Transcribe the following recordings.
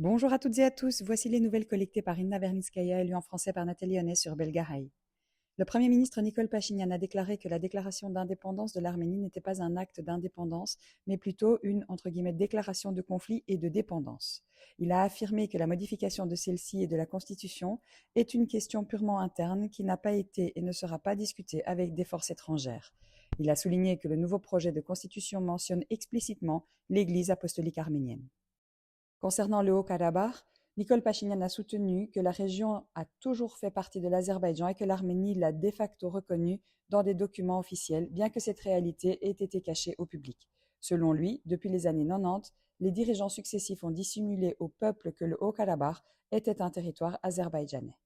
Bonjour à toutes et à tous, voici les nouvelles collectées par Inna Verlinskaya et lues en français par Nathalie Honnet sur Belgaraï. Le Premier ministre Nikol Pachinian a déclaré que la déclaration d'indépendance de l'Arménie n'était pas un acte d'indépendance, mais plutôt une déclaration de conflit et de dépendance. Il a affirmé que la modification de celle-ci et de la Constitution est une question purement interne qui n'a pas été et ne sera pas discutée avec des forces étrangères. Il a souligné que le nouveau projet de constitution mentionne explicitement l'Église apostolique arménienne. Concernant le Haut-Karabakh, Nikol Pachinian a soutenu que la région a toujours fait partie de l'Azerbaïdjan et que l'Arménie l'a de facto reconnue dans des documents officiels, bien que cette réalité ait été cachée au public. Selon lui, depuis les années 90, les dirigeants successifs ont dissimulé au peuple que le Haut-Karabakh était un territoire azerbaïdjanais.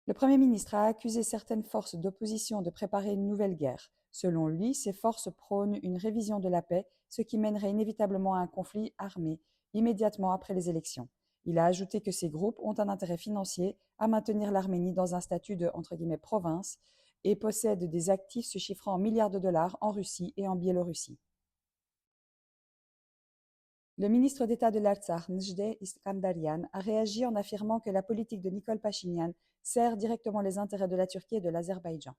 Le Premier ministre a accusé certaines forces d'opposition de préparer une nouvelle guerre. Selon lui, ces forces prônent une révision de la paix, ce qui mènerait inévitablement à un conflit armé immédiatement après les élections. Il a ajouté que ces groupes ont un intérêt financier à maintenir l'Arménie dans un statut de province et possèdent des actifs se chiffrant en milliards de dollars en Russie et en Biélorussie. Le ministre d'État de l'Artsakh, Nejdet Iskandarian, a réagi en affirmant que la politique de Nikol Pachinian sert directement les intérêts de la Turquie et de l'Azerbaïdjan.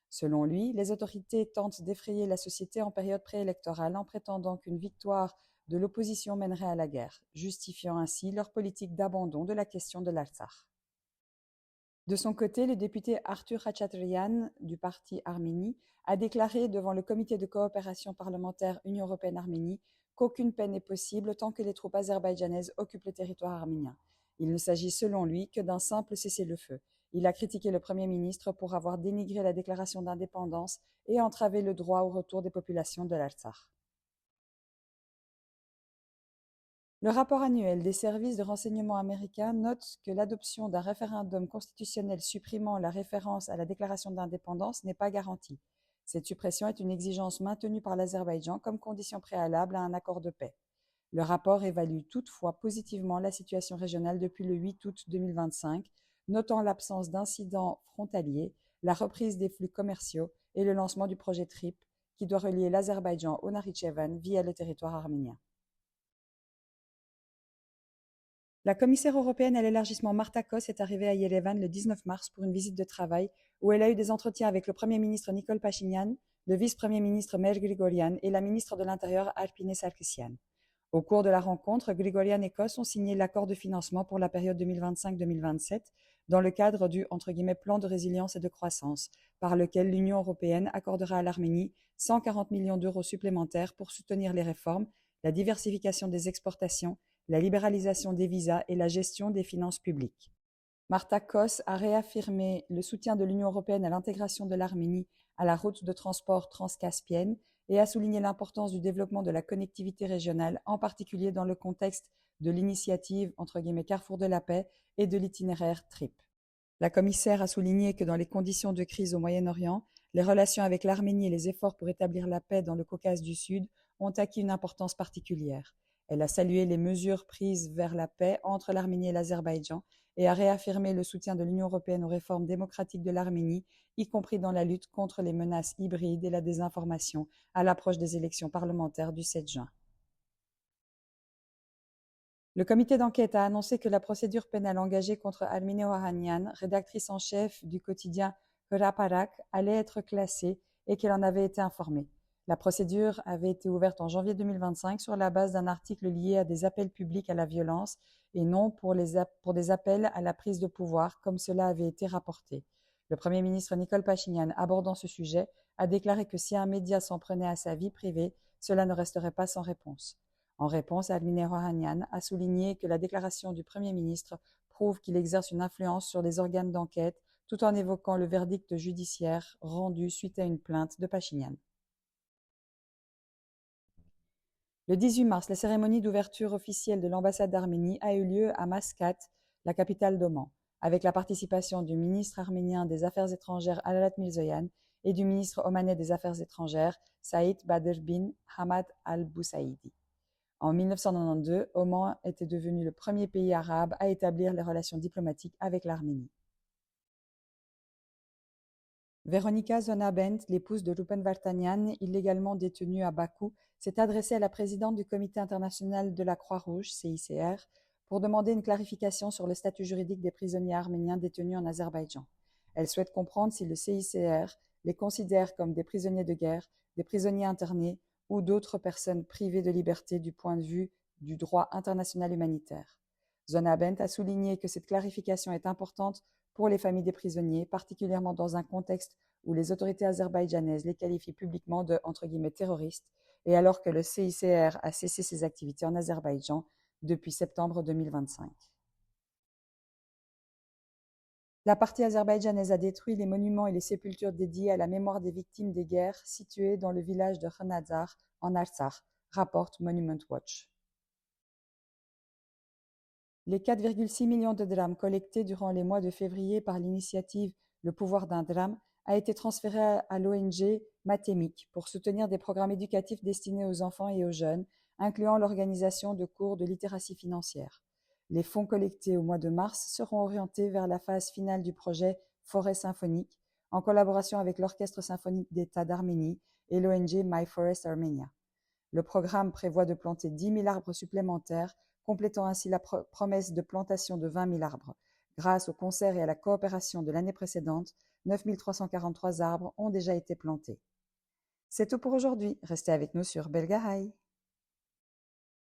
Selon lui, les autorités tentent d'effrayer la société en période préélectorale en prétendant qu'une victoire de l'opposition mènerait à la guerre, justifiant ainsi leur politique d'abandon de la question de l'Artsakh. De son côté, le député Arthur Khachatryan du parti Arménie a déclaré devant le comité de coopération parlementaire Union européenne-Arménie qu'aucune paix n'est possible tant que les troupes azerbaïdjanaises occupent le territoire arménien. Il ne s'agit selon lui que d'un simple cessez-le-feu. Il a critiqué le Premier ministre pour avoir dénigré la déclaration d'indépendance et entravé le droit au retour des populations de l'Artsakh. Le rapport annuel des services de renseignement américains note que l'adoption d'un référendum constitutionnel supprimant la référence à la déclaration d'indépendance n'est pas garantie. Cette suppression est une exigence maintenue par l'Azerbaïdjan comme condition préalable à un accord de paix. Le rapport évalue toutefois positivement la situation régionale depuis le 8 août 2025, notant l'absence d'incidents frontaliers, la reprise des flux commerciaux et le lancement du projet TRIP qui doit relier l'Azerbaïdjan au Nakhitchevan via le territoire arménien. La commissaire européenne à l'élargissement Marta Kos est arrivée à Yerevan le 19 mars pour une visite de travail où elle a eu des entretiens avec le Premier ministre Nikol Pachinian, le vice-premier ministre Mer Grigorian et la ministre de l'Intérieur Arpine Sarkisian. Au cours de la rencontre, Grigorian et Kos ont signé l'accord de financement pour la période 2025-2027 dans le cadre du plan de résilience et de croissance, par lequel l'Union européenne accordera à l'Arménie 140 millions d'euros supplémentaires pour soutenir les réformes, la diversification des exportations, la libéralisation des visas et la gestion des finances publiques. Marta Kos a réaffirmé le soutien de l'Union européenne à l'intégration de l'Arménie à la route de transport transcaspienne et a souligné l'importance du développement de la connectivité régionale, en particulier dans le contexte de l'initiative Carrefour de la paix et de l'itinéraire TRIP. La commissaire a souligné que dans les conditions de crise au Moyen-Orient, les relations avec l'Arménie et les efforts pour établir la paix dans le Caucase du Sud ont acquis une importance particulière. Elle a salué les mesures prises vers la paix entre l'Arménie et l'Azerbaïdjan et a réaffirmé le soutien de l'Union européenne aux réformes démocratiques de l'Arménie, y compris dans la lutte contre les menaces hybrides et la désinformation à l'approche des élections parlementaires du 7 juin. Le comité d'enquête a annoncé que la procédure pénale engagée contre Almine Ohanian, rédactrice en chef du quotidien Hraparak, allait être classée et qu'elle en avait été informée. La procédure avait été ouverte en janvier 2025 sur la base d'un article lié à des appels publics à la violence et non pour des appels à la prise de pouvoir, comme cela avait été rapporté. Le Premier ministre Nikol Pachinian, abordant ce sujet, a déclaré que si un média s'en prenait à sa vie privée, cela ne resterait pas sans réponse. En réponse, Almine Ohanian a souligné que la déclaration du Premier ministre prouve qu'il exerce une influence sur les organes d'enquête, tout en évoquant le verdict judiciaire rendu suite à une plainte de Pachinian. Le 18 mars, la cérémonie d'ouverture officielle de l'ambassade d'Arménie a eu lieu à Mascate, la capitale d'Oman, avec la participation du ministre arménien des Affaires étrangères Alalat Mirzoyan et du ministre omanais des Affaires étrangères Saïd Badr bin Hamad al-Boussaïdi. En 1992, Oman était devenu le premier pays arabe à établir les relations diplomatiques avec l'Arménie. Veronika Zona-Bent, l'épouse de Rupen Vartanian, illégalement détenue à Bakou, s'est adressée à la présidente du Comité international de la Croix-Rouge, CICR, pour demander une clarification sur le statut juridique des prisonniers arméniens détenus en Azerbaïdjan. Elle souhaite comprendre si le CICR les considère comme des prisonniers de guerre, des prisonniers internés ou d'autres personnes privées de liberté du point de vue du droit international humanitaire. Zona-Bent a souligné que cette clarification est importante pour les familles des prisonniers, particulièrement dans un contexte où les autorités azerbaïdjanaises les qualifient publiquement de « terroristes » et alors que le CICR a cessé ses activités en Azerbaïdjan depuis septembre 2025. La partie azerbaïdjanaise a détruit les monuments et les sépultures dédiés à la mémoire des victimes des guerres situés dans le village de Khanadzar, en Artsakh, rapporte Monument Watch. Les 4,6 millions de drams collectés durant les mois de février par l'initiative Le pouvoir d'un drame a été transféré à l'ONG Mathémique pour soutenir des programmes éducatifs destinés aux enfants et aux jeunes, incluant l'organisation de cours de littératie financière. Les fonds collectés au mois de mars seront orientés vers la phase finale du projet Forêt symphonique, en collaboration avec l'Orchestre symphonique d'État d'Arménie et l'ONG My Forest Armenia. Le programme prévoit de planter 10 000 arbres supplémentaires, complétant ainsi la promesse de plantation de 20 000 arbres. Grâce au concert et à la coopération de l'année précédente, 9 343 arbres ont déjà été plantés. C'est tout pour aujourd'hui. Restez avec nous sur Belgahai.